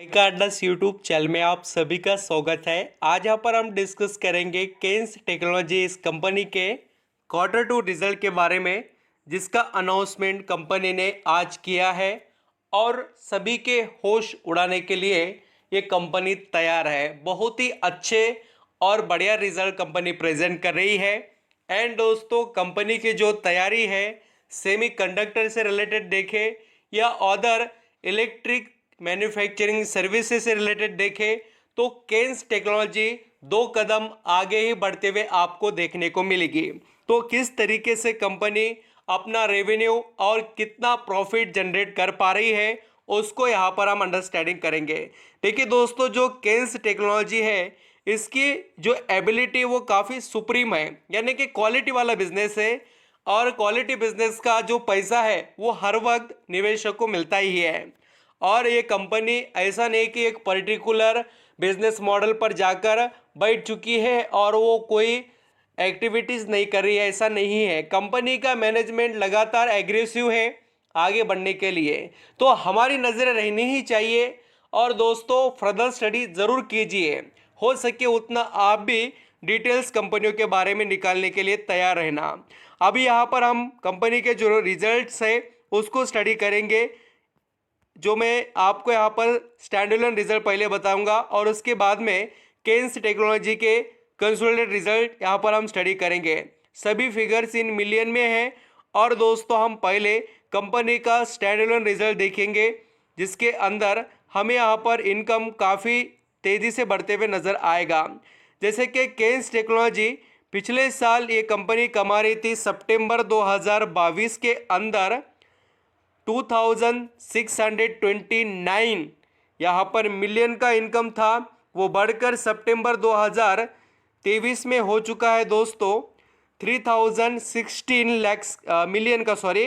Cardless YouTube channel में आप सभी का स्वागत है। आज यहाँ पर हम डिस्कस करेंगे केन्स टेक्नोलॉजी इस कंपनी के Q2 रिजल्ट के बारे में, जिसका अनाउंसमेंट कंपनी ने आज किया है और सभी के होश उड़ाने के लिए ये कंपनी तैयार है। बहुत ही अच्छे और बढ़िया रिजल्ट कंपनी प्रेजेंट कर रही है। एंड दोस्तों, कंपनी की जो तैयारी है सेमीकंडक्टर से रिलेटेड देखें या अदर इलेक्ट्रिक मैन्युफैक्चरिंग सर्विसेज से रिलेटेड देखें तो केन्स टेक्नोलॉजी 2 कदम आगे ही बढ़ते हुए आपको देखने को मिलेगी। तो किस तरीके से कंपनी अपना रेवेन्यू और कितना प्रॉफिट जनरेट कर पा रही है उसको यहाँ पर हम अंडरस्टैंडिंग करेंगे। देखिए दोस्तों, जो केन्स टेक्नोलॉजी है इसकी जो एबिलिटी वो काफ़ी सुप्रीम है, यानी कि क्वालिटी वाला बिजनेस है और क्वालिटी बिजनेस का जो पैसा है वो हर वक्त निवेशक को मिलता ही है। और ये कंपनी ऐसा नहीं कि एक पर्टिकुलर बिजनेस मॉडल पर जाकर बैठ चुकी है और वो कोई एक्टिविटीज़ नहीं कर रही है, ऐसा नहीं है। कंपनी का मैनेजमेंट लगातार एग्रेसिव है आगे बढ़ने के लिए, तो हमारी नज़रें रहनी ही चाहिए। और दोस्तों, फर्दर स्टडी ज़रूर कीजिए, हो सके उतना आप भी डिटेल्स कंपनियों के बारे में निकालने के लिए तैयार रहना। अभी यहाँ पर हम कंपनी के जो रिजल्ट्स है उसको स्टडी करेंगे, जो मैं आपको यहाँ पर स्टैंडअलोन रिजल्ट पहले बताऊंगा और उसके बाद में केन्स टेक्नोलॉजी के कंसोलिडेटेड रिजल्ट यहाँ पर हम स्टडी करेंगे। सभी फिगर्स इन मिलियन में हैं। और दोस्तों, हम पहले कंपनी का स्टैंडअलोन रिजल्ट देखेंगे, जिसके अंदर हमें यहाँ पर इनकम काफ़ी तेज़ी से बढ़ते हुए नज़र आएगा। जैसे कि केन्स टेक्नोलॉजी पिछले साल ये कंपनी कमा रही थी सितंबर 2022 के अंदर 2629 यहाँ पर मिलियन का इनकम था। वो बढ़कर सितंबर 2023 में हो चुका है दोस्तों 3016 लैक्स मिलियन का, सॉरी।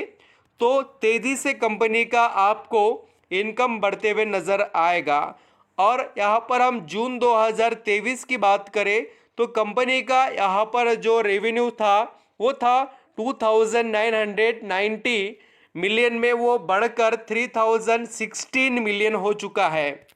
तो तेज़ी से कंपनी का आपको इनकम बढ़ते हुए नज़र आएगा। और यहाँ पर हम जून 2023 की बात करें तो कंपनी का यहाँ पर जो रेवेन्यू था वो था 2990 मिलियन में, वो बढ़कर 3016 मिलियन हो चुका है।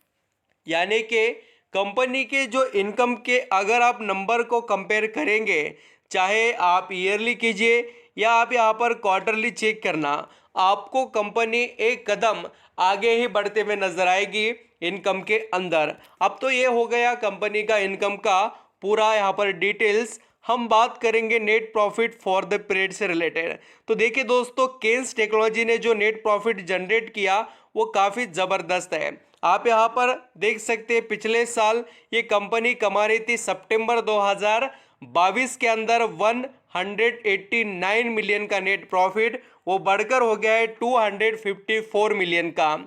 यानी कि कंपनी के जो इनकम के अगर आप नंबर को कंपेयर करेंगे, चाहे आप ईयरली कीजिए या आप यहाँ पर क्वार्टरली चेक करना, आपको कंपनी एक कदम आगे ही बढ़ते हुए नजर आएगी इनकम के अंदर। अब तो ये हो गया कंपनी का इनकम का पूरा यहाँ पर डिटेल्स। हम बात करेंगे net profit for the period से रिलेटेड। तो देखिए दोस्तों, केन्स टेक्नोलॉजी ने जो नेट प्रॉफिट जनरेट किया वो काफ़ी ज़बरदस्त है। आप यहाँ पर देख सकते हैं पिछले साल ये कंपनी कमा रही थी सितंबर 2022 के अंदर 189 मिलियन का नेट प्रॉफिट, वो बढ़कर हो गया है 254 मिलियन का।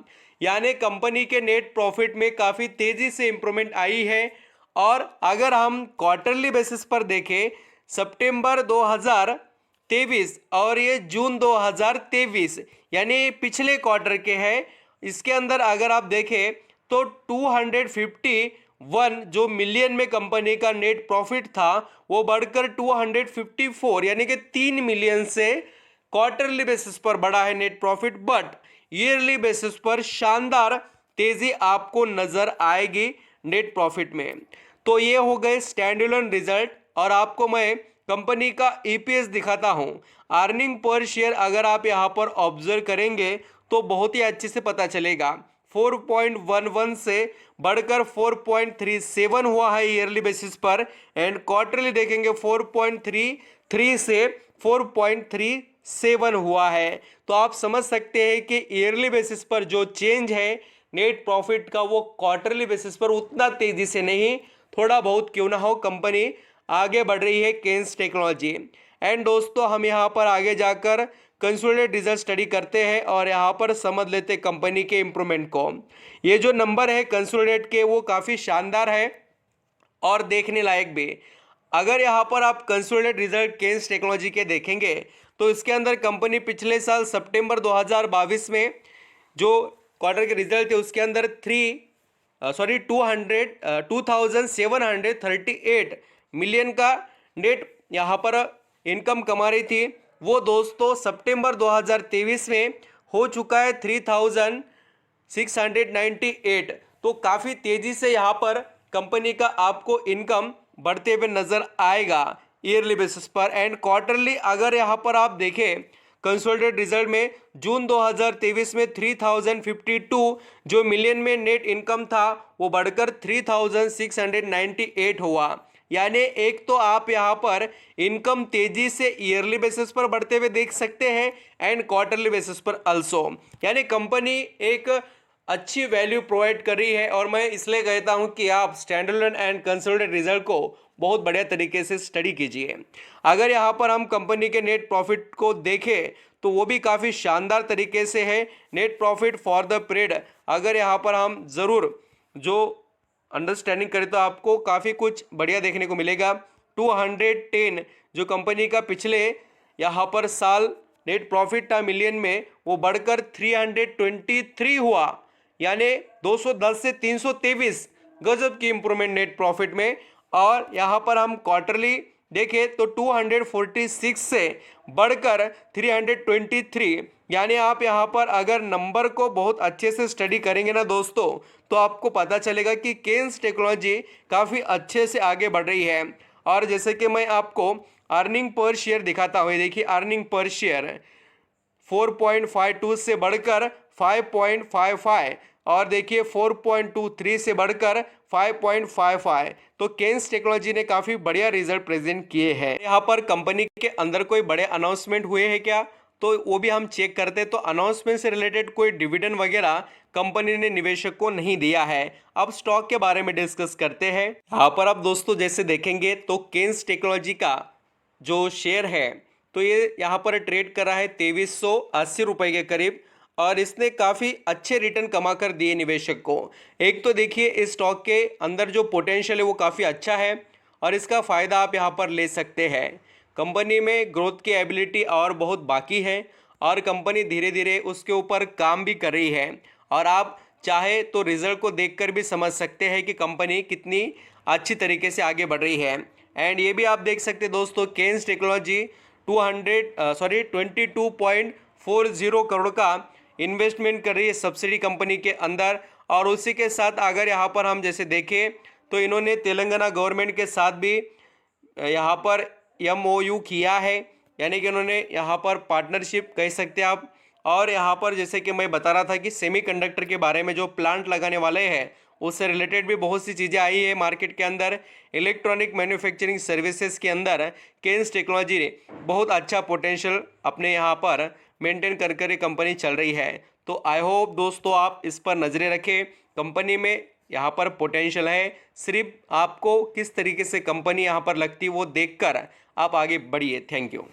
यानी कंपनी के नेट प्रॉफिट में काफ़ी तेज़ी से इम्प्रूवमेंट आई है। और अगर हम क्वार्टरली बेसिस पर देखें, सितंबर 2023 और ये जून 2023 यानी पिछले क्वार्टर के हैं, इसके अंदर अगर आप देखें तो 251 जो मिलियन में कंपनी का नेट प्रॉफिट था वो बढ़कर 254 यानी कि 3 मिलियन से क्वार्टरली बेसिस पर बढ़ा है net profit. But yearly basis पर शानदार तेजी आपको नजर आएगी नेट प्रॉफिट में। तो ये हो गए स्टैंडअलोन रिजल्ट। और आपको मैं कंपनी का ईपीएस दिखाता हूं। अर्निंग पर शेयर अगर आप यहां पर ऑब्जर्व करेंगे तो बहुत ही अच्छे से पता चलेगा। 4.11 से बढ़कर 4.37 हुआ है ईयरली बेसिस पर। एंड क्वार्टरली देखेंगे 4.33 से 4.37 हुआ है। तो आप समझ सकते हैं कि ईयरली बेसिस पर जो चेंज है नेट प्रॉफिट का वो क्वार्टरली बेसिस पर उतना तेजी से नहीं, थोड़ा बहुत क्यों ना हो कंपनी आगे बढ़ रही है केन्स टेक्नोलॉजी। एंड दोस्तों, हम यहाँ पर आगे जाकर कंसोलिडेटेड रिजल्ट स्टडी करते हैं और यहाँ पर समझ लेते हैं कंपनी के इम्प्रूवमेंट को। ये जो नंबर है कंसोलिडेटेड के वो काफ़ी शानदार है और देखने लायक भी। अगर यहाँ पर आप कंसोलिडेटेड रिजल्ट केन्स टेक्नोलॉजी के देखेंगे तो इसके अंदर कंपनी पिछले साल सितंबर 2022 में जो क्वार्टर के रिजल्ट थे उसके अंदर 2738 मिलियन का नेट यहाँ पर इनकम कमा रही थी। वो दोस्तों सितंबर 2023 में हो चुका है 3698। तो काफ़ी तेज़ी से यहाँ पर कंपनी का आपको इनकम बढ़ते हुए नज़र आएगा ईयरली बेसिस पर। एंड क्वार्टरली अगर यहाँ पर आप देखें कंसोलिडेटेड रिजल्ट में जून 2023 में 3052 जो मिलियन में नेट इनकम था वो बढ़कर 3698 हुआ। यानी एक तो आप यहाँ पर इनकम तेजी से ईयरली बेसिस पर बढ़ते हुए देख सकते हैं एंड क्वार्टरली बेसिस पर अल्सो। यानी कंपनी एक अच्छी वैल्यू प्रोवाइड कर रही है और मैं इसलिए कहता हूं कि आप स्टैंडअलोन एंड कंसोलिडेटेड रिजल्ट को बहुत बढ़िया तरीके से स्टडी कीजिए। अगर यहां पर हम कंपनी के नेट प्रॉफिट को देखें तो वो भी काफ़ी शानदार तरीके से है। Net profit for the period अगर यहां पर हम ज़रूर जो अंडरस्टैंडिंग करें तो आपको काफ़ी कुछ बढ़िया देखने को मिलेगा। 210 जो कंपनी का पिछले यहाँ पर साल नेट प्रॉफिट था मिलियन में वो बढ़कर 323 हुआ। यानी 210 से 323 गजब की इंप्रूवमेंट नेट प्रॉफिट में। और यहाँ पर हम क्वार्टरली देखें तो 246 से बढ़कर 323। यानी आप यहाँ पर अगर नंबर को बहुत अच्छे से स्टडी करेंगे ना दोस्तों तो आपको पता चलेगा कि केन्स टेक्नोलॉजी काफ़ी अच्छे से आगे बढ़ रही है। और जैसे कि मैं आपको अर्निंग पर शेयर दिखाता हूँ, देखिए अर्निंग पर शेयर 4.52 से बढ़कर 5.55 और देखिए 4.23 से बढ़कर 5.55। तो केन्स टेक्नोलॉजी ने काफ़ी बढ़िया रिजल्ट प्रेजेंट किए हैं। यहाँ पर कंपनी के अंदर कोई बड़े अनाउंसमेंट हुए हैं क्या, तो वो भी हम चेक करते हैं। तो अनाउंसमेंट से रिलेटेड कोई डिविडेंड वगैरह कंपनी ने निवेशक को नहीं दिया है। अब स्टॉक के बारे में डिस्कस करते हैं। यहाँ पर आप दोस्तों जैसे देखेंगे तो केन्स टेक्नोलॉजी का जो शेयर है तो ये यहाँ पर ट्रेड कर रहा है 2380 रुपये के करीब और इसने काफ़ी अच्छे रिटर्न कमा कर दिए निवेशक को। एक तो देखिए इस स्टॉक के अंदर जो पोटेंशियल है वो काफ़ी अच्छा है और इसका फ़ायदा आप यहाँ पर ले सकते हैं। कंपनी में ग्रोथ की एबिलिटी और बहुत बाकी है और कंपनी धीरे धीरे उसके ऊपर काम भी कर रही है और आप चाहे तो रिजल्ट को देखकर भी समझ सकते हैं कि कंपनी कितनी अच्छी तरीके से आगे बढ़ रही है। एंड ये भी आप देख सकते हैं दोस्तों केन्स टेक्नोलॉजी 22.40 करोड़ का इन्वेस्टमेंट कर रही है सब्सिडी कंपनी के अंदर। और उसी के साथ अगर यहाँ पर हम जैसे देखें तो इन्होंने तेलंगाना गवर्नमेंट के साथ भी यहाँ पर MOU किया है, यानी कि उन्होंने यहाँ पर पार्टनरशिप कह सकते हैं आप। और यहाँ पर जैसे कि मैं बता रहा था कि सेमीकंडक्टर के बारे में जो प्लांट लगाने वाले हैं उससे रिलेटेड भी बहुत सी चीज़ें आई है मार्केट के अंदर। इलेक्ट्रॉनिक मैन्युफैक्चरिंग सर्विसेज के अंदर केन्स टेक्नोलॉजी ने बहुत अच्छा पोटेंशियल अपने यहाँ पर मेंटेन कर कर कंपनी चल रही है। तो आई होप दोस्तों आप इस पर नज़रें रखें। कंपनी में यहाँ पर पोटेंशियल है, सिर्फ आपको किस तरीके से कंपनी यहाँ पर लगती है वो देखकर आप आगे बढ़िए। Thank you.